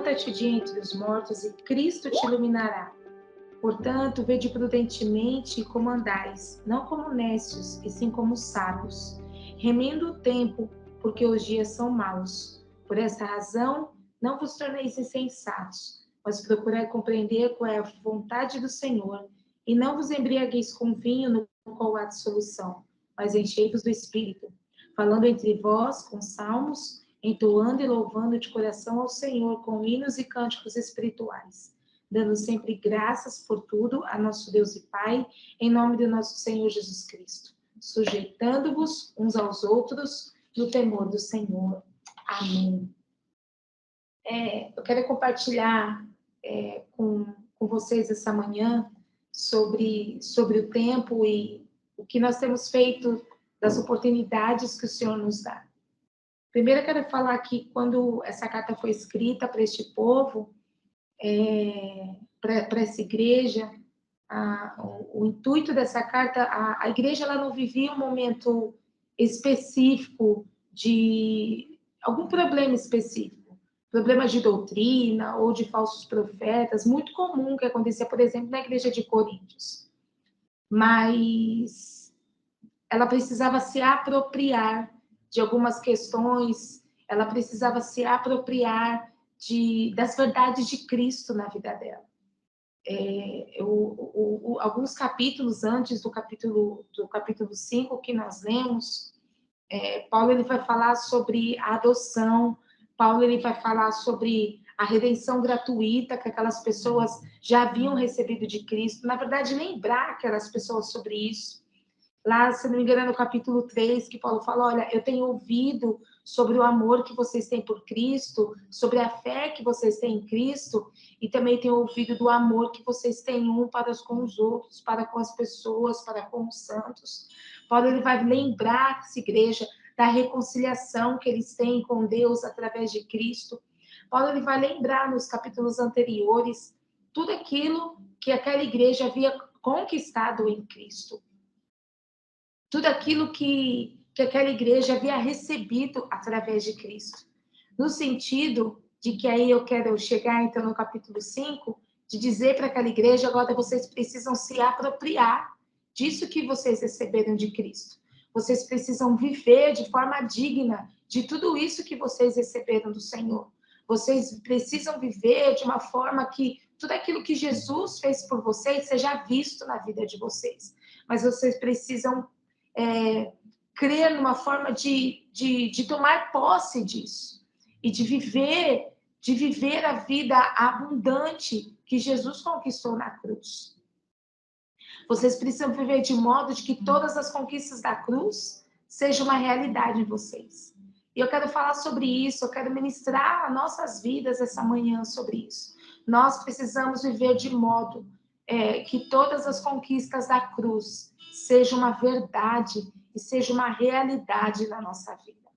levanta-te de entre os mortos e Cristo te iluminará. Portanto, vede prudentemente como andais, não como necios, e sim como sábios, remendo o tempo, porque os dias são maus. Por essa razão, não vos torneis insensatos, mas procurai compreender qual é a vontade do Senhor, e não vos embriagueis com vinho no qual há dissolução, mas enchei-vos do Espírito, falando entre vós com salmos, entoando e louvando de coração ao Senhor com hinos e cânticos espirituais, dando sempre graças por tudo a nosso Deus e Pai, em nome do nosso Senhor Jesus Cristo, sujeitando-vos uns aos outros no temor do Senhor. Amém. Eu quero compartilhar com vocês essa manhã sobre o tempo e o que nós temos feito das oportunidades que o Senhor nos dá. Primeiro, eu quero falar que quando essa carta foi escrita para este povo, para essa igreja, o intuito dessa carta, a igreja ela não vivia um momento específico de algum problema específico, problema de doutrina ou de falsos profetas, muito comum que acontecia, por exemplo, na igreja de Coríntios. Mas ela precisava se apropriar de algumas questões, ela precisava se apropriar das verdades de Cristo na vida dela. Alguns capítulos antes do capítulo 5 que nós lemos, Paulo ele vai falar sobre a adoção, Paulo ele vai falar sobre a redenção gratuita que aquelas pessoas já haviam recebido de Cristo. Na verdade, lembrar aquelas pessoas sobre isso. Lá, se não me engano, no capítulo 3, que Paulo fala, olha, eu tenho ouvido sobre o amor que vocês têm por Cristo, sobre a fé que vocês têm em Cristo, e também tenho ouvido do amor que vocês têm um para com os outros, para com as pessoas, para com os santos. Paulo ele vai lembrar essa igreja da reconciliação que eles têm com Deus através de Cristo. Paulo ele vai lembrar nos capítulos anteriores tudo aquilo que aquela igreja havia conquistado em Cristo. Tudo aquilo que aquela igreja havia recebido através de Cristo. No sentido de que aí eu quero chegar, então, no capítulo 5, de dizer para aquela igreja, agora vocês precisam se apropriar disso que vocês receberam de Cristo. Vocês precisam viver de forma digna de tudo isso que vocês receberam do Senhor. Vocês precisam viver de uma forma que tudo aquilo que Jesus fez por vocês seja visto na vida de vocês. Mas vocês precisam crer numa forma de tomar posse disso e de viver a vida abundante que Jesus conquistou na cruz. Vocês precisam viver de modo de que todas as conquistas da cruz sejam uma realidade em vocês. E eu quero falar sobre isso, eu quero ministrar nossas vidas essa manhã sobre isso. Nós precisamos viver de modo que todas as conquistas da cruz sejam uma verdade e seja uma realidade na nossa vida.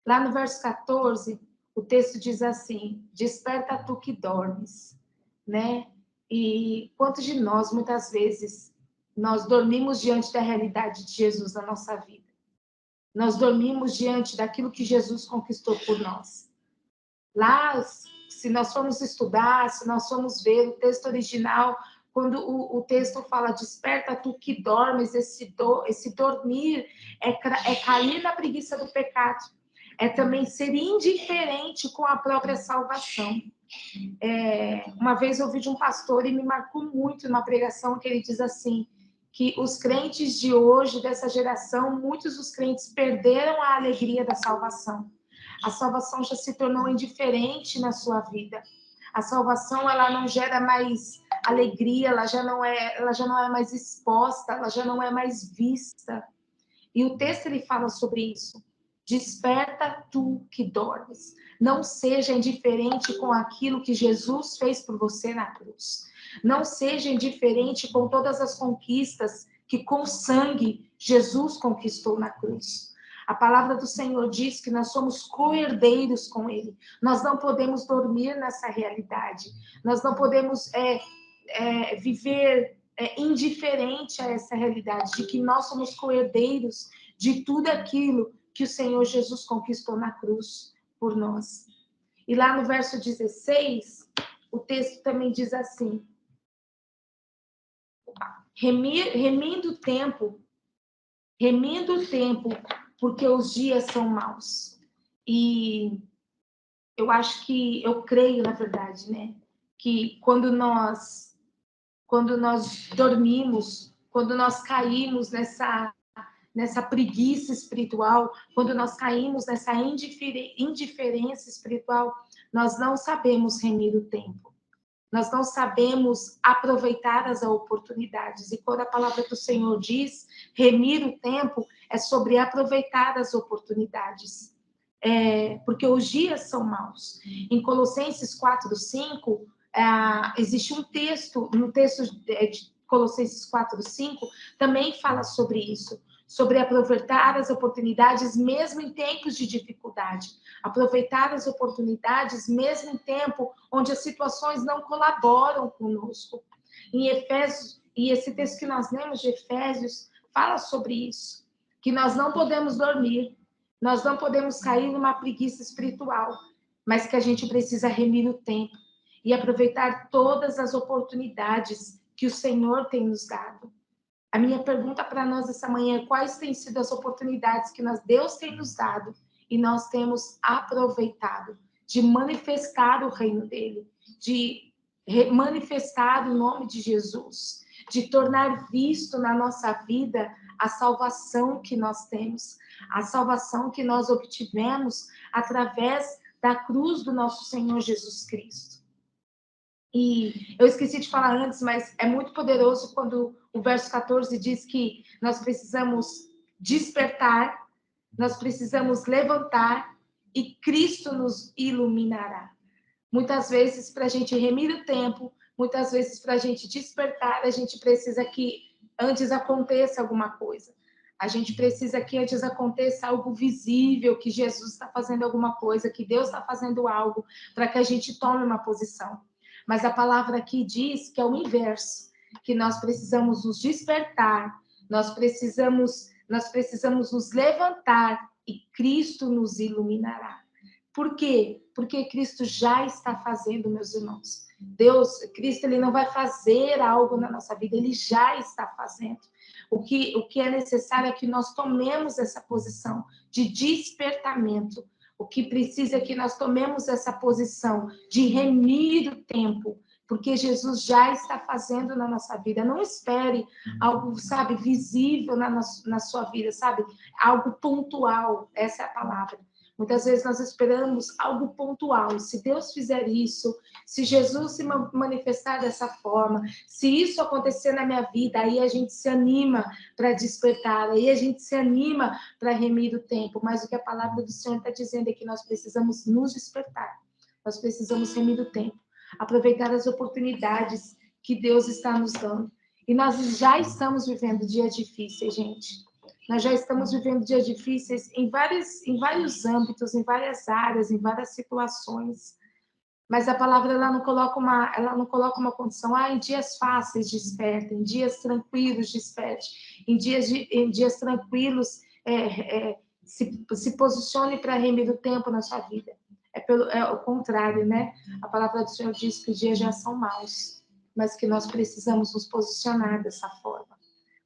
Lá no verso 14, o texto diz assim, desperta tu que dormes, né? E quantos de nós, muitas vezes, nós dormimos diante da realidade de Jesus na nossa vida? Nós dormimos diante daquilo que Jesus conquistou por nós. Lá, se nós formos estudar, se nós formos ver o texto original, quando o texto fala, desperta tu que dormes, esse dormir é cair na preguiça do pecado. É também ser indiferente com a própria salvação. Uma vez eu ouvi de um pastor e me marcou muito numa pregação que ele diz assim, que os crentes de hoje, dessa geração, muitos dos crentes perderam a alegria da salvação. A salvação já se tornou indiferente na sua vida. A salvação ela não gera mais alegria, ela já não é mais exposta, ela já não é mais vista. E o texto ele fala sobre isso. Desperta tu que dormes. Não seja indiferente com aquilo que Jesus fez por você na cruz. Não seja indiferente com todas as conquistas que com sangue Jesus conquistou na cruz. A palavra do Senhor diz que nós somos co-herdeiros com Ele. Nós não podemos dormir nessa realidade. Nós não podemos viver indiferente a essa realidade de que nós somos co-herdeiros de tudo aquilo que o Senhor Jesus conquistou na cruz por nós. E lá no verso 16, o texto também diz assim: remindo o tempo, porque os dias são maus. E eu acho que, eu creio, na verdade, né, que quando nós dormimos, quando nós caímos nessa preguiça espiritual, quando nós caímos nessa indiferença espiritual, nós não sabemos remir o tempo. Nós não sabemos aproveitar as oportunidades. E quando a palavra do Senhor diz remir o tempo, é sobre aproveitar as oportunidades. Porque os dias são maus. Em Colossenses 4:5, existe um texto, no texto de Colossenses 4:5, também fala sobre isso, sobre aproveitar as oportunidades mesmo em tempos de dificuldade, aproveitar as oportunidades mesmo em tempo onde as situações não colaboram conosco. Em Efésios, e esse texto que nós lemos de Efésios fala sobre isso, que nós não podemos dormir, nós não podemos cair numa preguiça espiritual, mas que a gente precisa remir o tempo e aproveitar todas as oportunidades que o Senhor tem nos dado. A minha pergunta para nós essa manhã é: quais têm sido as oportunidades que Deus tem nos dado e nós temos aproveitado de manifestar o reino dele, de manifestar o nome de Jesus, de tornar visto na nossa vida a salvação que nós temos, a salvação que nós obtivemos através da cruz do nosso Senhor Jesus Cristo. E eu esqueci de falar antes, mas é muito poderoso quando o verso 14 diz que nós precisamos despertar, nós precisamos levantar e Cristo nos iluminará. Muitas vezes, para a gente remir o tempo, muitas vezes, para a gente despertar, a gente precisa que antes aconteça alguma coisa. A gente precisa que antes aconteça algo visível, que Jesus está fazendo alguma coisa, que Deus está fazendo algo, para que a gente tome uma posição. Mas a palavra aqui diz que é o inverso, que nós precisamos nos despertar, nós precisamos nos levantar e Cristo nos iluminará. Por quê? Porque Cristo já está fazendo, meus irmãos. Cristo, ele não vai fazer algo na nossa vida, ele já está fazendo. O que é necessário é que nós tomemos essa posição de despertamento. O que precisa é que nós tomemos essa posição de remir o tempo, porque Jesus já está fazendo na nossa vida. Não espere algo, sabe, visível na sua vida, sabe? Algo pontual, essa é a palavra. Muitas vezes nós esperamos algo pontual. Se Deus fizer isso, se Jesus se manifestar dessa forma, se isso acontecer na minha vida, aí a gente se anima para despertar, aí a gente se anima para remir o tempo. Mas o que a palavra do Senhor está dizendo é que nós precisamos nos despertar. Nós precisamos remir o tempo, aproveitar as oportunidades que Deus está nos dando. E nós já estamos vivendo dias difíceis, gente. Nós já estamos vivendo dias difíceis em vários âmbitos, em várias áreas, em várias situações. Mas a palavra ela não coloca uma condição. Em dias fáceis desperte, em dias tranquilos desperte, em dias tranquilos se posicione para remir o tempo na sua vida. É o contrário, né? A palavra do Senhor diz que os dias já são maus, mas que nós precisamos nos posicionar dessa forma,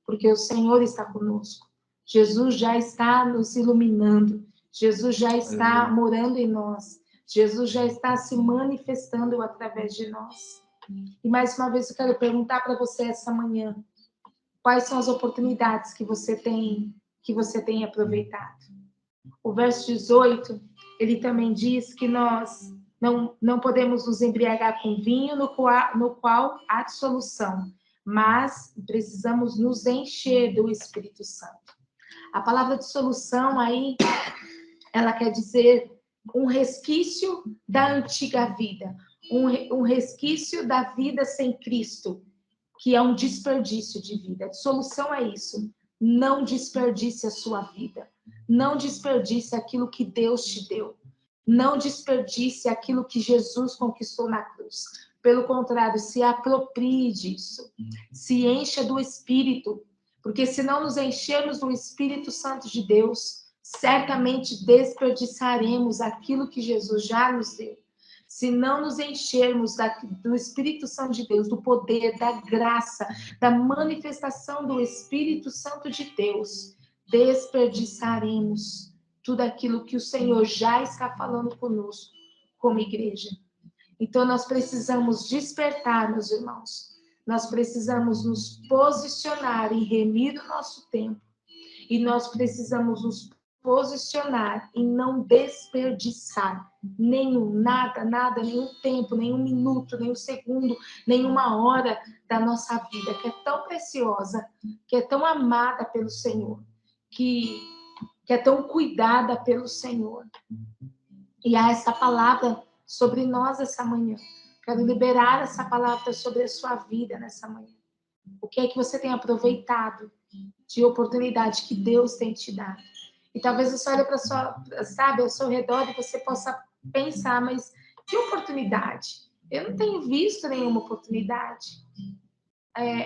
porque o Senhor está conosco. Jesus já está nos iluminando. Jesus já está morando em nós. Jesus já está se manifestando através de nós. E mais uma vez eu quero perguntar para você essa manhã: quais são as oportunidades que você tem aproveitado? O verso 18, ele também diz que nós não podemos nos embriagar com vinho no qual há dissolução, mas precisamos nos encher do Espírito Santo. A palavra dissolução aí, ela quer dizer um resquício da antiga vida, um resquício da vida sem Cristo, que é um desperdício de vida. A dissolução é isso. Não desperdice a sua vida. Não desperdice aquilo que Deus te deu. Não desperdice aquilo que Jesus conquistou na cruz. Pelo contrário, se aproprie disso. Se encha do Espírito. Porque se não nos enchermos do Espírito Santo de Deus, certamente desperdiçaremos aquilo que Jesus já nos deu. se não nos enchermos do Espírito Santo de Deus, do poder, da graça, da manifestação do Espírito Santo de Deus, desperdiçaremos tudo aquilo que o Senhor já está falando conosco como igreja. Então, nós precisamos despertar, meus irmãos. Nós precisamos nos posicionar e remir o nosso tempo. E nós precisamos nos posicionar e não desperdiçar nada, nenhum tempo, nenhum minuto, nenhum segundo, nenhuma hora da nossa vida, que é tão preciosa, que é tão amada pelo Senhor, que é tão cuidada pelo Senhor. E há essa palavra sobre nós essa manhã. Quero liberar essa palavra sobre a sua vida nessa manhã. O que é que você tem aproveitado de oportunidade que Deus tem te dado? E talvez você olhe para ao seu redor e você possa pensar, mas que oportunidade? Eu não tenho visto nenhuma oportunidade.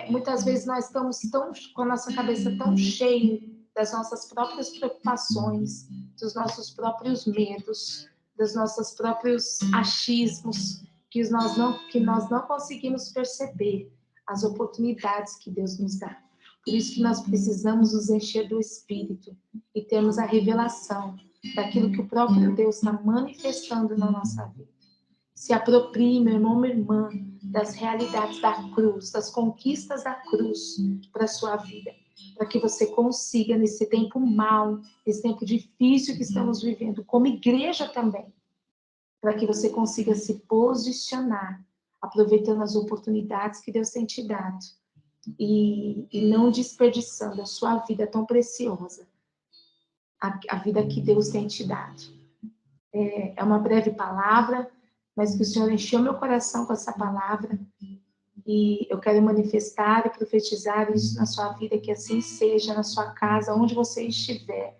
Muitas vezes nós estamos com a nossa cabeça tão cheia das nossas próprias preocupações, dos nossos próprios medos, dos nossos próprios achismos, que nós não conseguimos perceber as oportunidades que Deus nos dá. Por isso que nós precisamos nos encher do Espírito e termos a revelação daquilo que o próprio Deus está manifestando na nossa vida. Se aproprie, meu irmão, minha irmã, das realidades da cruz, das conquistas da cruz para a sua vida, para que você consiga, nesse tempo mau, nesse tempo difícil que estamos vivendo, como igreja também, para que você consiga se posicionar, aproveitando as oportunidades que Deus tem te dado e não desperdiçando a sua vida tão preciosa, a vida que Deus tem te dado. É uma breve palavra, mas que o Senhor encheu meu coração com essa palavra e eu quero manifestar e profetizar isso na sua vida, que assim seja, na sua casa, onde você estiver,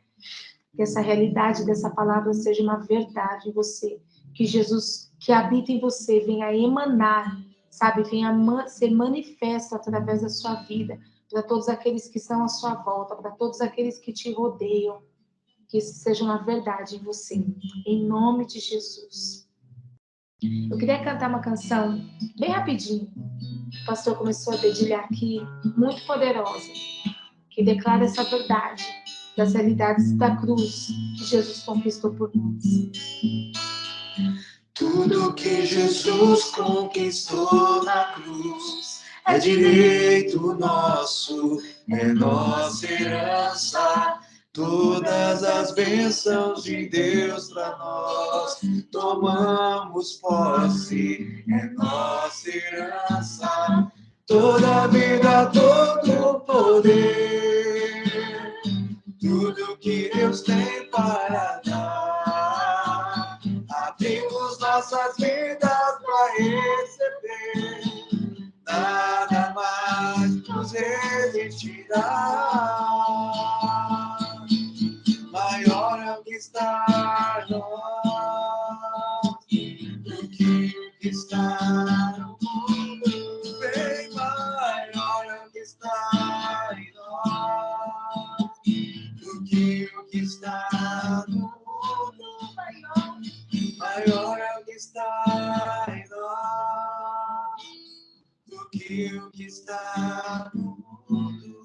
que essa realidade dessa palavra seja uma verdade em você, que Jesus, que habita em você, venha emanar, sabe, venha ser manifesto através da sua vida, para todos aqueles que estão à sua volta, para todos aqueles que te rodeiam, que isso seja uma verdade em você, em nome de Jesus. Eu queria cantar uma canção bem rapidinho. O pastor começou a dedilhar aqui, muito poderosa, que declara essa verdade das realidades da cruz que Jesus conquistou por nós. Tudo que Jesus conquistou na cruz é direito nosso, é nossa herança. Todas as bênçãos de Deus para nós, tomamos posse, é nossa herança. Toda vida, todo poder, tudo que Deus tem para dar, abrimos nossas vidas para receber, nada mais nos resistirá. Maior é o que está em nós do que o que está no mundo. Bem maior é o que está em nós do que o que está no mundo. Maior é o que está em nós do que o que está no mundo.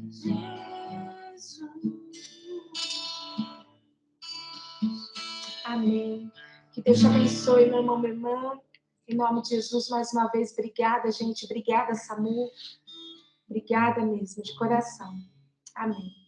Jesus. Amém. Que Deus te abençoe, meu irmão, minha irmã. Em nome de Jesus, mais uma vez, obrigada, gente. Obrigada, Samu. Obrigada mesmo, de coração. Amém.